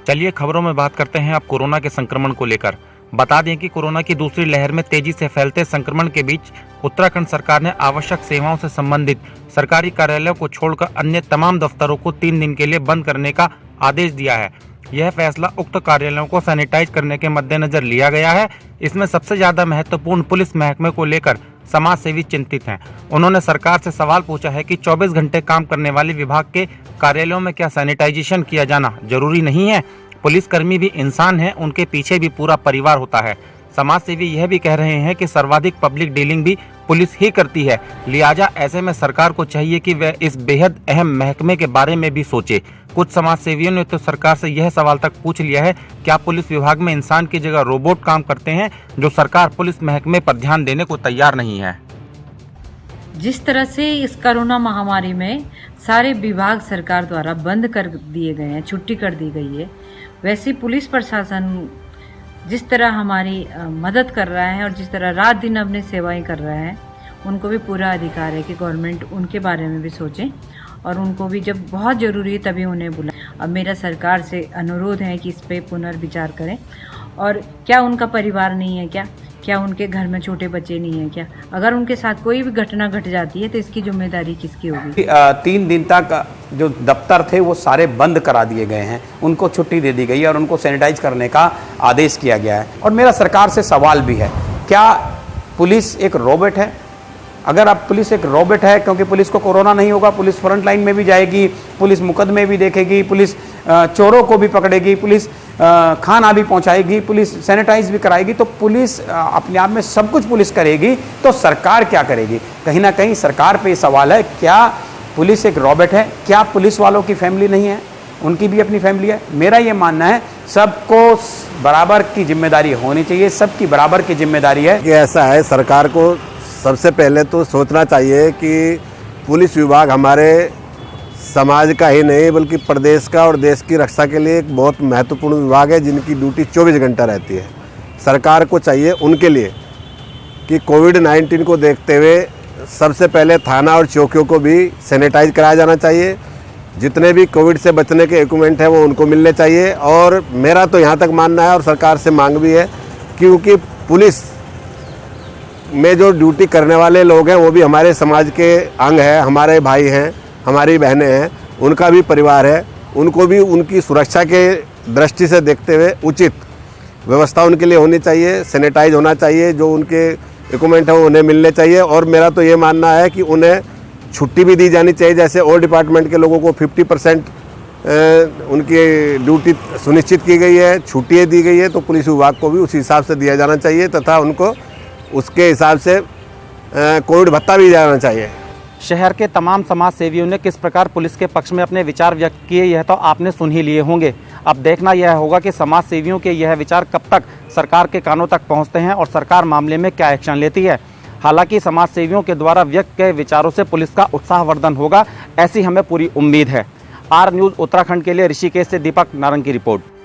चलिए खबरों में बात करते हैं अब कोरोना के संक्रमण को लेकर। बता दें कि कोरोना की दूसरी लहर में तेजी से फैलते संक्रमण के बीच उत्तराखंड सरकार ने आवश्यक सेवाओं से संबंधित सरकारी कार्यालयों को छोड़कर अन्य तमाम दफ्तरों को 3 दिन के लिए बंद करने का आदेश दिया है। यह फैसला उक्त कार्यालयों को सैनिटाइज करने के मद्देनजर लिया गया है। इसमें सबसे ज्यादा महत्वपूर्ण पुलिस महकमे को लेकर समाज सेवी चिंतित हैं। उन्होंने सरकार से सवाल पूछा है कि 24 घंटे काम करने वाले विभाग के कार्यालयों में क्या सैनिटाइजेशन किया जाना जरूरी नहीं है? पुलिसकर्मी भी इंसान हैं, उनके पीछे भी पूरा परिवार होता है। समाज सेवी यह भी कह रहे हैं कि सर्वाधिक पब्लिक डीलिंग भी पुलिस ही करती है, लिहाजा ऐसे में सरकार को चाहिए कि वह इस बेहद अहम महकमे के बारे में भी सोचे। कुछ समाज सेवियों ने तो सरकार से यह सवाल तक पूछ लिया है, क्या पुलिस विभाग में इंसान की जगह रोबोट काम करते हैं, जो सरकार पुलिस महकमे पर ध्यान देने को तैयार नहीं है। जिस तरह से इस कोरोना महामारी में सारे विभाग सरकार द्वारा बंद कर दिए गए हैं, छुट्टी कर दी गई है, वैसे पुलिस प्रशासन जिस तरह हमारी मदद कर रहा है और जिस तरह रात दिन अपनी सेवाएं कर रहा है, उनको भी पूरा अधिकार है कि गवर्नमेंट उनके बारे में भी सोचे और उनको भी जब बहुत ज़रूरी है तभी उन्हें बुलाएं। अब मेरा सरकार से अनुरोध है कि इस पे पुनर्विचार करें। और क्या उनका परिवार नहीं है क्या उनके घर में छोटे बच्चे नहीं हैं क्या? अगर उनके साथ कोई भी घटना घट जाती है तो इसकी जिम्मेदारी किसकी होगी? 3 दिन तक जो दफ्तर थे वो सारे बंद करा दिए गए हैं, उनको छुट्टी दे दी गई है और उनको सैनिटाइज करने का आदेश किया गया है। और मेरा सरकार से सवाल भी है, क्या पुलिस एक रोबोट है? अगर अब पुलिस एक रोबोट है, क्योंकि पुलिस को कोरोना नहीं होगा, पुलिस फ्रंट लाइन में भी जाएगी, पुलिस मुकदमे भी देखेगी, पुलिस चोरों को भी पकड़ेगी, पुलिस खाना भी पहुंचाएगी, पुलिस सैनिटाइज भी कराएगी, तो पुलिस अपने आप में सब कुछ पुलिस करेगी, तो सरकार क्या करेगी? कहीं ना कहीं सरकार पे सवाल है, क्या पुलिस एक रोबोट है? क्या पुलिस वालों की फैमिली नहीं है? उनकी भी अपनी फैमिली है। मेरा ये मानना है सबको बराबर की जिम्मेदारी होनी चाहिए, सबकी बराबर की जिम्मेदारी है। कि ऐसा है, सरकार को सबसे पहले तो सोचना चाहिए कि पुलिस विभाग हमारे समाज का ही नहीं बल्कि प्रदेश का और देश की रक्षा के लिए एक बहुत महत्वपूर्ण विभाग है, जिनकी ड्यूटी 24 घंटा रहती है। सरकार को चाहिए उनके लिए कि कोविड-19 को देखते हुए सबसे पहले थाना और चौकियों को भी सैनिटाइज कराया जाना चाहिए। जितने भी कोविड से बचने के इक्विपमेंट हैं वो उनको मिलने चाहिए। और मेरा तो यहाँ तक मानना है और सरकार से मांग भी है, क्योंकि पुलिस में जो ड्यूटी करने वाले लोग हैं वो भी हमारे समाज के अंग हैं, हमारे भाई हैं, हमारी बहनें हैं, उनका भी परिवार है। उनको भी उनकी सुरक्षा के दृष्टि से देखते हुए उचित व्यवस्था उनके लिए होनी चाहिए, सैनिटाइज होना चाहिए, जो उनके इक्विपमेंट है वो उन्हें मिलने चाहिए। और मेरा तो ये मानना है कि उन्हें छुट्टी भी दी जानी चाहिए। जैसे और डिपार्टमेंट के लोगों को 50% उनकी ड्यूटी सुनिश्चित की गई है, छुट्टियाँ दी गई है, तो पुलिस विभाग को भी उसी हिसाब से दिया जाना चाहिए तथा उनको उसके हिसाब से कोविड भत्ता भी जाना चाहिए। शहर के तमाम समाज सेवियों ने किस प्रकार पुलिस के पक्ष में अपने विचार व्यक्त किए, यह तो आपने सुन ही लिए होंगे। अब देखना यह होगा कि समाज सेवियों के यह विचार कब तक सरकार के कानों तक पहुंचते हैं और सरकार मामले में क्या एक्शन लेती है। हालांकि समाज सेवियों के द्वारा व्यक्त किए विचारों से पुलिस का उत्साहवर्धन होगा, ऐसी हमें पूरी उम्मीद है। आर न्यूज़ उत्तराखंड के लिए ऋषिकेश से दीपक नारंग की रिपोर्ट।